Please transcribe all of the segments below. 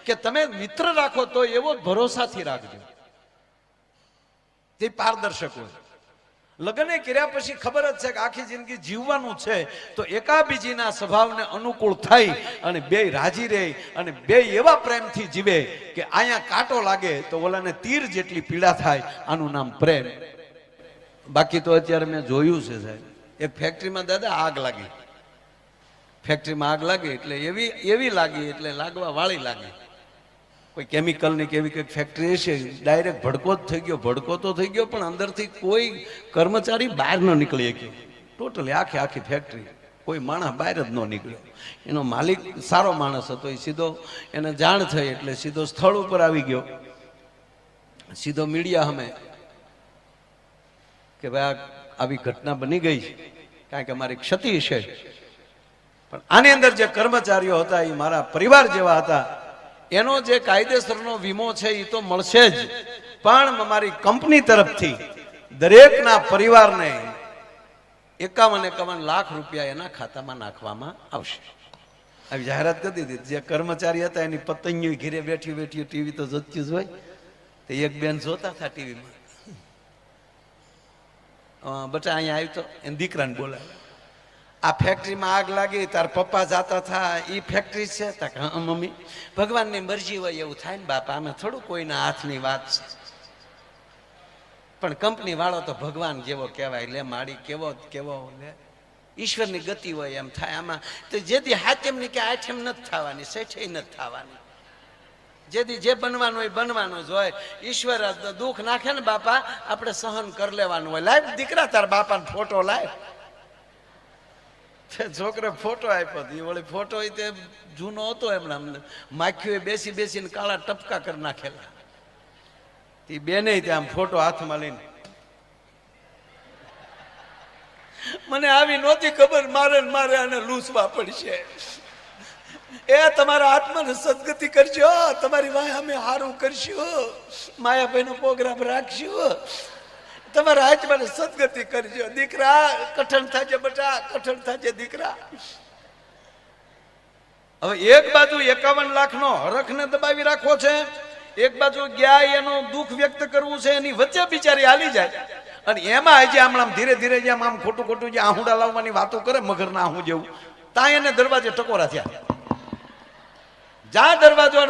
કે તમે મિત્ર રાખો તો એવો ભરોસાથી રાખજો તે પારદર્શક હોય. લગ્ન કર્યા પછી ખબર જ છે કે આખી જિંદગી જીવવાનું છે, તો એકાબીજીના સ્વભાવને અનુકૂળ થઈ અને બે રાજી રહે અને બે એવા પ્રેમથી જીવે કે અહીંયા કાંટો લાગે તો ઓલાને તીર જેટલી પીડા થાય. આનું નામ પ્રેમ. બાકી તો અત્યારે મેં જોયું છે સાહેબ, એક ફેક્ટરીમાં દાદા આગ લાગી. ફેક્ટરીમાં આગ લાગી એટલે એવી લાગી એટલે લાગવા વાળી લાગી. કોઈ કેમિકલની કેવી કંઈક ફેક્ટરી હશે, ડાયરેક્ટ ભડકો જ થઈ ગયો. ભડકો તો થઈ ગયો પણ અંદરથી કોઈ કર્મચારી બહાર ન નીકળી શક્યો. ટોટલી આખી ફેક્ટરી કોઈ માણસ બહાર જ ન નીકળ્યો. એનો માલિક સારો માણસ હતો, એ સીધો એને જાણ થઈ એટલે સીધો સ્થળ ઉપર આવી ગયો, સીધો મીડિયા સામે કે ભાઈ આવી ઘટના બની ગઈ છે, કારણ કે અમારી ક્ષતિ છે, પણ આની અંદર જે કર્મચારીઓ હતા એ મારા પરિવાર જેવા હતા. એનો જે કાયદેસરનો વીમો છે એ તો મળશે જ, પણ અમારી કંપની તરફથી દરેકના પરિવારને 51 લાખ રૂપિયા એના ખાતામાં નાખવામાં આવશે. આવી જાહેરાત કરી દીધી. જે કર્મચારી હતા એની પત્નીઓ ઘરે બેઠી ટીવી તો જોતી જ હોય, તો એક બેન જોતા હતા ટીવીમાં, બટા અહીંયા આવ્યું તો એને દીકરાને બોલાવે, આ ફેક્ટરીમાં આગ લાગી, તાર પપ્પા જાતા હતા, એ ફેક્ટરી છે? હા મમ્મી, ભગવાનની મરજી હોય એવું થાય ને બાપા, આમાં થોડું કોઈના હાથની વાત છે, પણ કંપની વાળો તો ભગવાન જેવો કહેવાય. લે માડી કેવો લે, ઈશ્વરની ગતિ હોય એમ થાય. આમાં તો જેથી હાથેમની કે આઠેમ નથી થવાની, શેઠે નથી થવાની, જેથી જે બનવાનું હોય બનવાનું જ હોય. ઈશ્વર દુઃખ નાખે ને બાપા, આપણે સહન કરી લેવાનું હોય. લાવ દીકરા તાર બાપાનો ફોટો લાવ. છોકરે ફોટો આપ્યો, એ વળી ફોટો તે જૂનો હતો, એમણે માખીઓ બેસીને કાળા ટપકા કરી નાખેલા. તે બેને ત્યાં ફોટો હાથમાં લઈને, મને આવી નહોતી ખબર, મારે આને લૂસવા પડશે. એ તમારા આત્માને સદગતિ કરજો, તમારી વાય અમે હારું કરશું, માયાભાઈ નો પ્રોગ્રામ રાખશું, તમારા આત્માને સદગતિ કરજો. દીકરા કઠણ થાજે બટા, કઠણ થાજે દીકરા. હવે એક બાજુ 51 લાખનો હરખને દબાવી રાખવો છે, એક બાજુ ગયા એનો દુઃખ વ્યક્ત કરવું છે, એની વચ્ચે બિચારી હાલી જાય. અને એમાં હજી આમ ધીરે જેમ આમ ખોટું જે આહુડા લાવવાની વાતો કરે મગરના આહું જેવું, ત્યાં એને દરવાજે ટકોરા થયા. જ્યાં દરવાજો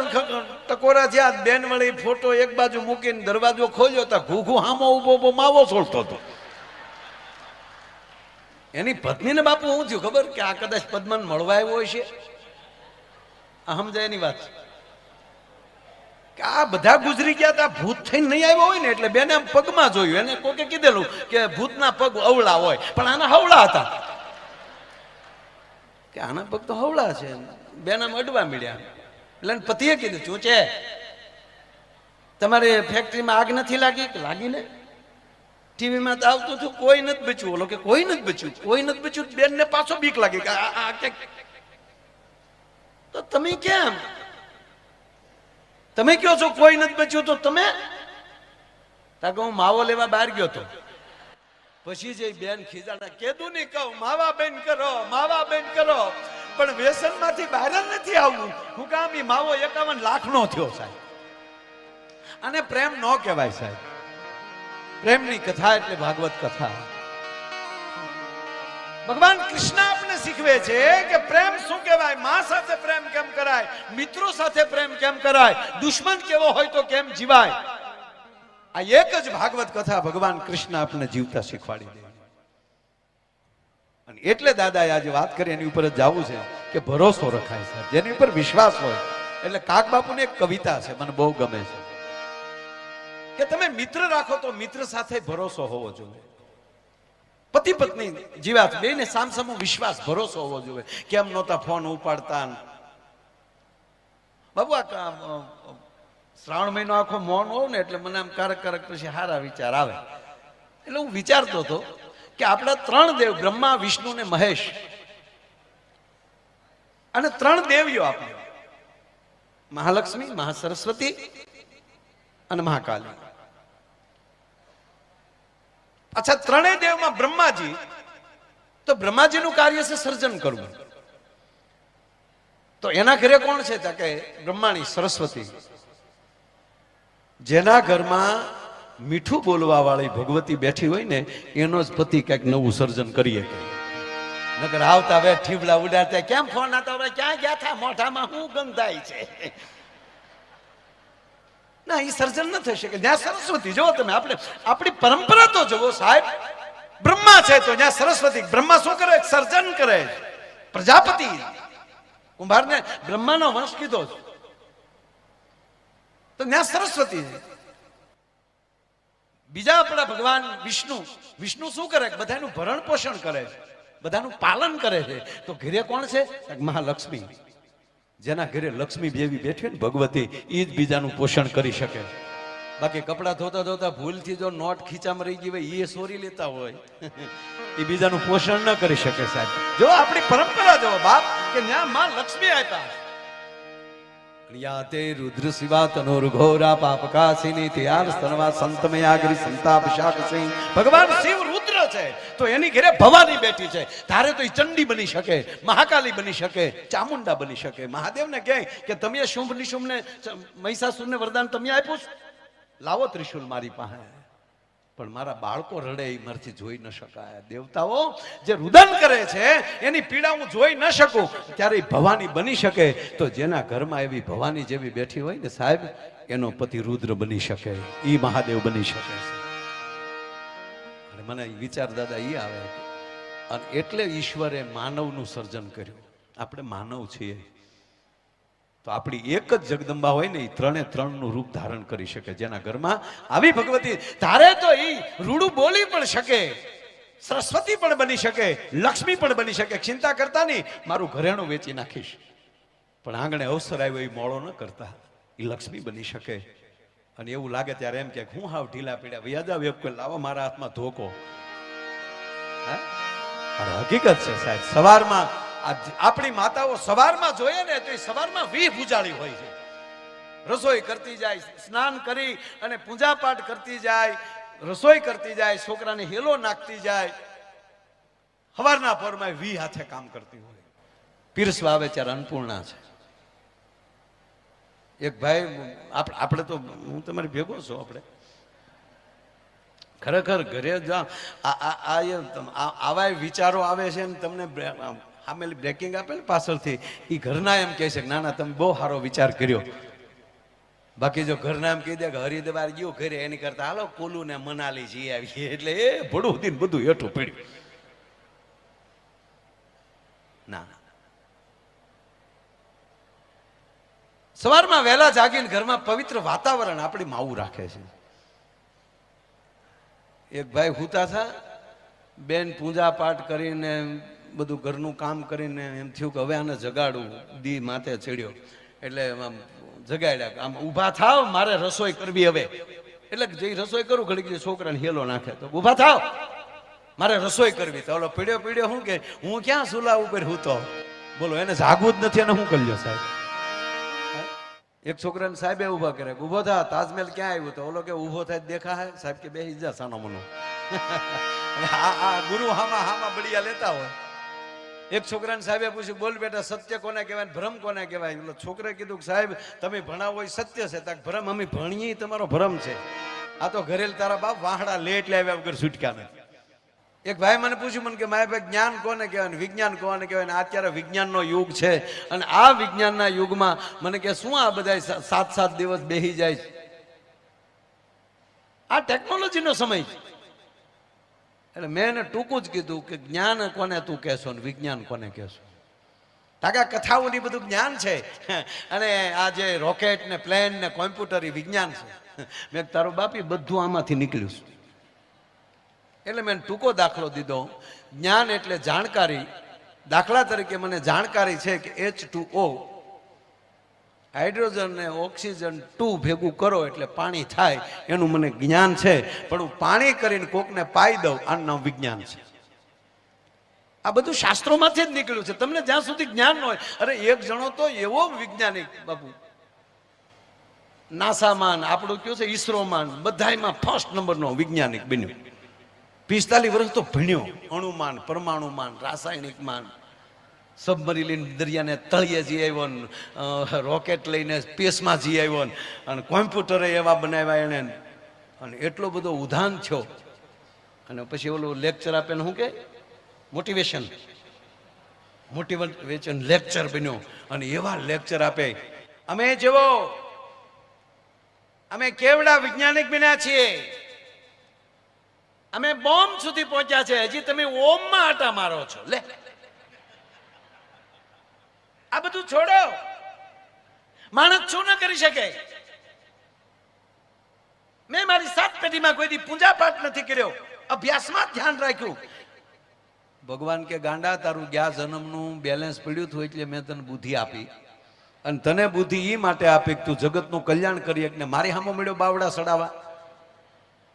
ટકોરા થયા, બેન વળી ફોટો એક બાજુ મૂકીને દરવાજો ખોલ્યો તો ઘૂઘુ હામો ઉભો માવો છોડતો હતો. એની પત્નીને બાપુ શું થયું ખબર, કે આ કદાચ પદ્મન મળવા આવ્યો હોય છે. સમજાય એની વાત કે આ બધા ગુજરી ગયા હતા, ભૂત થઈને નહીં આવ્યો હોય ને એટલે બેને આમ પગમાં જોયું. એને કોકે કીધેલું કે ભૂતના પગ અવળા હોય, પણ આના હવળા હતા, કે આના પગ તો હવળા છે. બેન આમ અડવા મળ્યા એટલે પતિએ કીધું, ચૂંચે તમારે ફેક્ટરીમાં આગ નથી લાગી? લાગી ને, ટીવીમાં તો આવતું હતું, કોઈ નથી બચ્યું. ઓલો કે કોઈ નથી બચ્યું. બેન ને પાછો બીક લાગી કે તો તમે કેમ, તમે કહો છો કોઈ નથી બચ્યું, તો તમે? તાકે હું માવો લેવા બહાર ગયો તો. પછી જે બેન ખીજાણા, કીધું નહીં કહું માવા બેન કરો, પણ વ્યસન માંથી બહાર જ નથી આવવું. હું કામ ઈ માવો 51 લાખનો થયો સાહેબ. અને પ્રેમ ન કહેવાય સાહેબ. પ્રેમની કથા એટલે ભાગવત કથા. ભગવાન કૃષ્ણ આપણે શીખવે છે કે પ્રેમ શું કહેવાય, માં સાથે પ્રેમ કેમ કરાય, મિત્રો સાથે પ્રેમ કેમ કરાય, દુશ્મન કેવો હોય તો કેમ જીવાય. આ એક જ ભાગવત કથા ભગવાન કૃષ્ણ આપણે જીવતા શીખવાડી દે. અને એટલે દાદાએ આજે વાત કરી એની ઉપર જ જવું છે કે ભરોસો રખાય છે, જેની ઉપર વિશ્વાસ હોય. એટલે કાક બાપુની એક કવિતા છે, મને બહુ ગમે છે, કે તમે મિત્ર રાખો તો મિત્ર સાથે ભરોસો હોવો જોઈએ. પતિ પત્ની જીવાત બેને સામસામો વિશ્વાસ ભરોસો હોવો જોઈએ. કેમ નહોતા ફોન ઉપાડતા બાબુ? આ શ્રાવણ મહિનો આખો મૌન હોવ ને એટલે મને આમ કારક પછી સારા વિચાર આવે. એટલે હું વિચારતો હતો કે આપણા 3 દેવ, બ્રહ્મા વિષ્ણુ ને મહેશ, અને 3 દેવીઓ આપણે, મહાલક્ષ્મી, મહાસરસ્વતી અને મહાકાલી. અચ્છા, 3 દેવમાં બ્રહ્માજી, તો બ્રહ્માજીનું કાર્ય છે સર્જન કરવું. તો એના ઘરે કોણ છે? તો કે બ્રહ્માણી સરસ્વતી. જેના ઘરમાં મીઠું બોલવા વાળી ભગવતી બેઠી હોય ને એનો જ પતિ કઈક નવું સર્જન કરીએ. નકર આવતા હવે ઠીબલા ઉડાડતા કેમ ફોન આવતા હવે ક્યાં ગયા હતા, મોઢામાં શું ગંધાય છે? ના, એ સર્જન ન થઈ શકે. જ્યાં સરસ્વતી જો તમે આપણે આપણી પરંપરા તો જુઓ સાહેબ. બ્રહ્મા છે તો જ્યાં સરસ્વતી. બ્રહ્મા શું કરે? સર્જન કરે. પ્રજાપતિ કુંભારને બ્રહ્માનો વંશ કીધો તો ત્યાં સરસ્વતી. બીજા આપણા ભગવાન વિષ્ણુ. વિષ્ણુ શું કરે? બધાનું ભરણ પોષણ કરે છે, બધાનું પાલન કરે છે. તો ઘરે કોણ છે? મહાલક્ષ્મી. જેના ઘરે લક્ષ્મી દેવી બેઠી ને ભગવતી, એ જ બીજાનું પોષણ કરી શકે. બાકી કપડા ધોતા ધોતા ભૂલથી જો નોટ ખીચામાં રહી ગઈ હોય એ સોરી લેતા હોય એ બીજાનું પોષણ ન કરી શકે સાહેબ. જો આપણી પરંપરા જો બાપ કે ત્યાં માં લક્ષ્મી આપ્યા. યાતે રુદ્ર શિવા તનોર ઘોરા પાપકાસિની ત્યાર સ્તનવા સંતમયાગ્રી સંતાપ શાકસિંહ. ભગવાન શિવ રુદ્ર છે તો એની ઘરે ભવાની બેઠી છે. ધારે તો એ ચંડી બની શકે, મહાકાલી બની શકે, ચામુંડા બની શકે. મહાદેવને કહે કે તમે શુંભ નિશુંભને મહિષાસુરને વરદાન તમે આપ્યું છે, લાવો ત્રિશુલ મારી પાસે. પણ મારા બાળકો રડે એ મારથી જોઈ ન શકાય. દેવતાઓ જે રુદન કરે છે એની પીડા હું જોઈ ન શકું, ત્યારે ભવાની બની શકે. તો જેના ઘરમાં એવી ભવાની જેવી બેઠી હોય ને સાહેબ, એનો પતિ રુદ્ર બની શકે, ઈ મહાદેવ બની શકે છે. અને મને વિચાર દાદા ઈ આવે અને એટલે ઈશ્વરે માનવનું સર્જન કર્યું. આપણે માનવ છીએ તો આપણી એક જ જગદંબા હોય ને એ ત્રણે ત્રણનું રૂપ ધારણ કરી શકે. જેના ઘરમાં આવી ભગવતી ધારે તો એ રૂડું બોલી પણ શકે, સરસ્વતી પણ બની શકે, લક્ષ્મી પણ બની શકે. ચિંતા કરતા નહીં મારું ઘરેણું વેચી નાખીશ, પણ આંગણે અવસર આવ્યો એ મોડો ન કરતા એ લક્ષ્મી બની શકે. અને એવું લાગે ત્યારે એમ કે હું હાવ ઢીલા પીડા વ્યાજાવ એક કોઈ લાવો મારા હાથમાં ધોકો. હકીકત છે સાહેબ. સવારમાં આપણી માતાઓ સવારમાં જોઈએ ને તો એ સવારમાં વીહ ઉજાળી હોય છે. રસોઈ કરતી જાય, સ્નાન કરી અને પૂજા પાઠ કરતી જાય, રસોઈ કરતી જાય, છોકરાને હેલો નાખતી જાય. સવારના પોરમાં વી હાથે કામ કરતી હોય. પીરસવા આવે ત્યારે અન્નપૂર્ણા છે. એક ભાઈ આપણે તો હું તમારી ભેગો છું, આપણે ખરેખર ઘરે આવા વિચારો આવે છે ને તમને આમેલી બ્રેકિંગ આપે ને પાછળથી, એ ઘરના એમ કહે છે કે ના ના તમે બહુ સારો વિચાર કર્યો. બાકી જો ઘરના એમ કહી દે કે હરિદ્વાર ગયો ઘરે એની કરતા હાલો કુલુ ને મનાલી જઈ આવીએ, એટલે એ ભડું દીને બધું હેઠું પડ્યું. ના, સવારમાં વહેલા જાગીને ઘરમાં પવિત્ર વાતાવરણ આપણી માવું રાખે છે. એક ભાઈ હુતા હતા, બેન પૂજા પાઠ કરીને બધું ઘરનું કામ કરીને એમ થયું કે હવે આને જગાડું. દી માથે ચડ્યો એટલે આમ જગાડ્યા, આમ ઊભા થાવ મારે રસોઈ કરવી હવે. એટલે જે રસોઈ કરું ઘડીક છોકરાને હેલો નાખે તો ઊભા થાવ મારે રસોઈ કરવી. તો ઓલો પીડ્યો પીડ્યો શું કે હું ક્યાં સુલા ઉપર હું તો બોલો એને જાગવું જ નથી. અને શું કર્યો સાહેબ? એક છોકરાને સાહેબે ઉભા કરે, ઉભો થા તાજમહેલ ક્યાં આવ્યું? તો ઓલો કે ઉભો થાય દેખા હે સાહેબ કે બેસી જા સાનો મનો. ગુરુ હામા હામા બળિયા લેતા હોય. એક છોકરાને સાહેબે પૂછ્યું બોલ બેટા સત્ય કોને કહેવાય, ભ્રમ કોને કહેવાય? એટલે છોકરે કીધું કે સાહેબ તમે ભણાવો એ સત્ય છે. તાક ભ્રમ અમે ભણીએ તમારો ભ્રમ છે. આ તો ઘરેલ તારા બાપ વાહડા લેટ લાવ્યા વગર છૂટક્યા નથી. એક ભાઈ મને પૂછ્યું મને કે માય ભાઈ જ્ઞાન કોને કહેવાય, વિજ્ઞાન કોને કહેવાય? અત્યારે વિજ્ઞાનનો યુગ છે અને આ વિજ્ઞાનના યુગમાં મને કે શું આ બધા 7-7 દિવસ બેસી જાય છે? આ ટેકનોલોજીનો સમય છે. એટલે મેં એને ટૂંકું જ કીધું કે જ્ઞાન કોને તું કહેશો ને વિજ્ઞાન કોને કહેશો? તાકા કથાઓની બધું જ્ઞાન છે અને આ જે રોકેટ ને પ્લેન ને કોમ્પ્યુટર એ વિજ્ઞાન છે. મેં તારો બાપી બધું આમાંથી નીકળ્યું છે. એટલે મેં ટૂંકો દાખલો દીધો. જ્ઞાન એટલે જાણકારી. દાખલા તરીકે મને જાણકારી છે કે H2O હાઇડ્રોજન ને ઓક્સિજન 2 ભેગું કરો એટલે પાણી થાય, એનું મને જ્ઞાન છે. પણ હું પાણી કરીને કોકને પાઈ દઉં આનું નામ વિજ્ઞાન છે. આ બધું શાસ્ત્રોમાંથી જ નીકળ્યું છે. તમને જ્યાં સુધી જ્ઞાન ન હોય, અરે એક જણો તો એવો વૈજ્ઞાનિક બાપુ નાસામાં આપણું કયું છે ઈસરોમાં બધામાં ફર્સ્ટ નંબરનો વૈજ્ઞાનિક બન્યો. 45 વર્ષ તો ભણ્યો, અણુમાન, પરમાણુમાન, રાસાયણિકમાન. સબમરીન દરિયાને તળિયે જઈ આવ્યો ને રોકેટ લઈને સ્પેસમાં જઈ આવ્યો ને અને કોમ્પ્યુટરે એવા બનાવ્યા એને અને એટલો બધો ઉધાન થયો અને પછી ઓલું લેક્ચર આપે ને શું કે મોટિવેશન લેક્ચર બન્યો અને એવા લેક્ચર આપે અમે જેવો અમે કેવડા વૈજ્ઞાનિક બન્યા છીએ અમે બોમ્બ સુધી પહોંચ્યા છે હજી તમે ઓમમાં આટા મારો છો લે આ બધું છોડો માણસ શું ન કરી શકે મેં મારી 7 પેઢીમાં કોઈ દી પૂજા પાઠ નથી કર્યો અભ્યાસમાં ધ્યાન રાખ્યું ભગવાન કે ગાંડા તારું ગયા જન્મનું બેલેન્સ પડ્યું હતું એટલે મેં તને બુદ્ધિ આપી અને તને બુદ્ધિ એ માટે આપી કે તું જગતનું કલ્યાણ કરી એટલે મારી સામે મળ્યો બાવડા સડાવા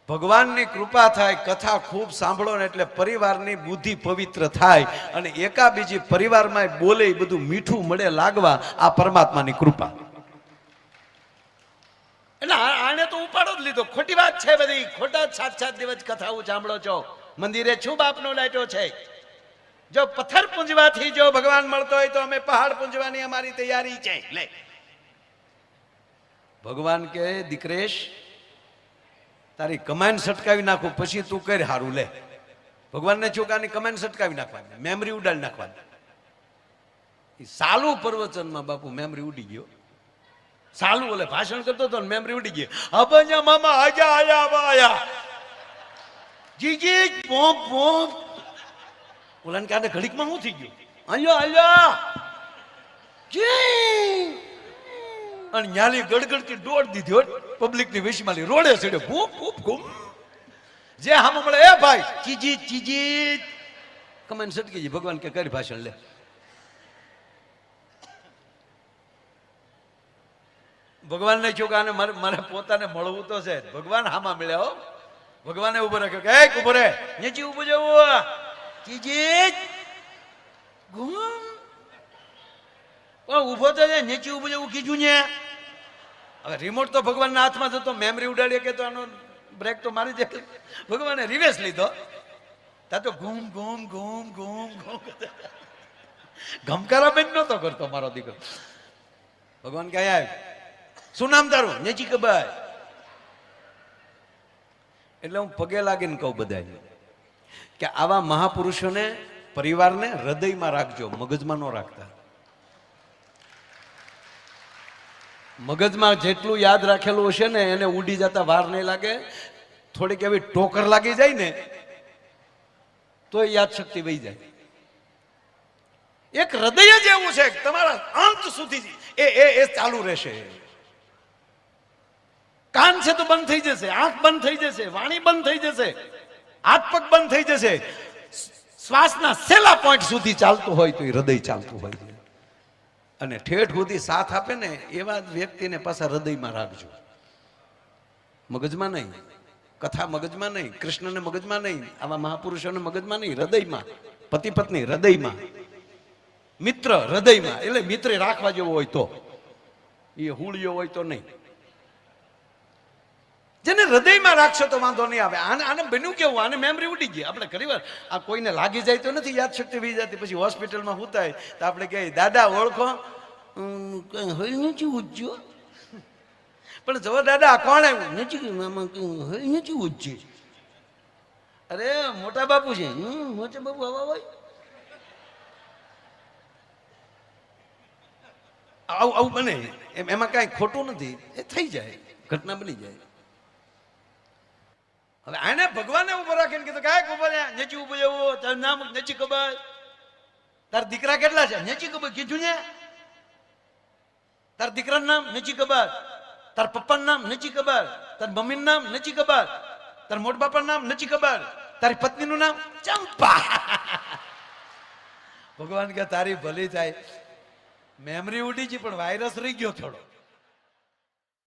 ભગવાનની કૃપા થાય કથા ખૂબ સાંભળો ને એટલે પરિવારની બુદ્ધિ પવિત્ર થાય અને એકા બીજી પરિવારમાં બોલે બધું મીઠું મળે લાગવા આ પરમાત્માની કૃપા એટલે આને તો ઉપાડો જ લીધો ખોટી વાત છે બધી ખોટા 7 દિવસ કથાઓ સાંભળો છો મંદિરે છું બાપનો લાટ્યો છે જો પથ્થર પૂંજવાથી જો ભગવાન મળતો હોય તો અમે પહાડ પૂંજવાની અમારી તૈયારી છે લે ભગવાન કે દીકરેશ તારી કમાન સટકાવી નાખું પછી તું કર હારું લે ભગવાનને ચોકાની કમાન સટકાવી નાખવાની મેમરી ઉડાડી નાખવાની સાલું પ્રવચનમાં બાપુ મેમરી ઉડી ગયો સાલું ઓલે ભાષણ કરતો હતો મેમરી ઉડી ગઈ અબન્યા મામા આજા આયા આયા જીજી પોપ પોપ ઓલાને કે આને ઘડીકમાં શું થઈ ગયું આલ્યો આલ્યો જી અને ન્યાલી ગડગડતી દોડ દીધી પબ્લિકની વિશમાલી રોડે ચડ્યો ભૂપ ભૂપ ઘૂમ જે હામો મળે એ ભાઈ ચીજી ચીજી કમેન્ટ સટકી જી ભગવાન કે કરી ભાષણ લે ભગવાન ને કહ્યું કે આને મારે પોતાને મળવું તો છે ભગવાન હામાં મળ્યા હો ભગવાને ઉભો રાખ્યો કે એક ઉભો રે નીચે ઉભો જવું ચીજી ઘૂમ ઉભો તો નીચે ઉભો જવું કીધું ને હવે રિમોટ તો ભગવાનના હાથમાં જતો મેમરી ઉડાડીએ કે તો આનો બ્રેક તો મારી દે ભગવાને રિવેસ લીધો તા તો ઘૂમ ઘૂમ ઘૂમ ઘૂમ ઘૂમ ગમકારા બેન નતો કરતો મારો દીકરો ભગવાન કહે શું નામ તારું નેચી કબાય એટલે હું પગે લાગીને કહું બધાને કે આવા મહાપુરુષોને પરિવારને હૃદયમાં રાખજો મગજમાં ન રાખતા મગજમાં જેટલું યાદ રાખેલું હશે ને એને ઉડી જતા વાર નહીં લાગે થોડીક એવી ટોકર લાગી જાય ને તો યાદ શક્તિ વહી જાય એક હૃદય જ એવું છે તમારા અંત સુધી એ ચાલુ રહેશે કાન છે તો બંધ થઈ જશે આંખ બંધ થઈ જશે વાણી બંધ થઈ જશે હાથ પગ બંધ થઈ જશે શ્વાસના છેલ્લા પોઈન્ટ સુધી ચાલતું હોય તો એ હૃદય ચાલતું હોય અને ઠેઠ સુધી સાથ આપે ને એવા વ્યક્તિને પાછા હૃદયમાં રાખજો મગજમાં નહીં કથા મગજમાં નહીં કૃષ્ણને મગજમાં નહીં આવા મહાપુરુષોને મગજમાં નહીં હૃદયમાં પતિ પત્ની હૃદયમાં મિત્ર હૃદયમાં એટલે મિત્ર રાખવા જેવો હોય તો એ હુળિયો હોય તો નહીં જેને હૃદયમાં રાખશો તો વાંધો નહીં આવે આને બન્યું કેવું આને મેમરી ઉડી ગઈ આપણે ઘણી વાર આ કોઈને લાગી જાય તો નથી યાદ શક્તિ વી જતી પછી હોસ્પિટલમાં હુતાય તો આપણે કહીએ દાદા ઓળખો કઈ હોય નથી ઉજ્જો પણ જો દાદા કોણ આવ્યું નથી હોય નથી ઉજ્જી અરે મોટા બાપુ છે મોટા બાપુ આવા હોય આવું બને એમાં કઈ ખોટું નથી એ થઈ જાય ઘટના બની જાય હવે આને ભગવાને ઉભો રાખીને કીધું કાંઈ ખબર નેચી ઉભો જવું તારું નામ નેચી ખબર તાર દીકરા કેટલા છે નેચી ખબર કીધું ને તાર દીકરાનું નામ નેચી ખબર તાર પપ્પાનું નામ નેચી ખબર તાર મમ્મીનું નામ નેચી ખબર તાર મોટા બાપાનું નામ નેચી ખબર તારી પત્નીનું નામ ચંપા ભગવાન કે તારી ભલી થાય મેમરી ઉડી ગઈ પણ વાયરસ રહી ગયો થોડો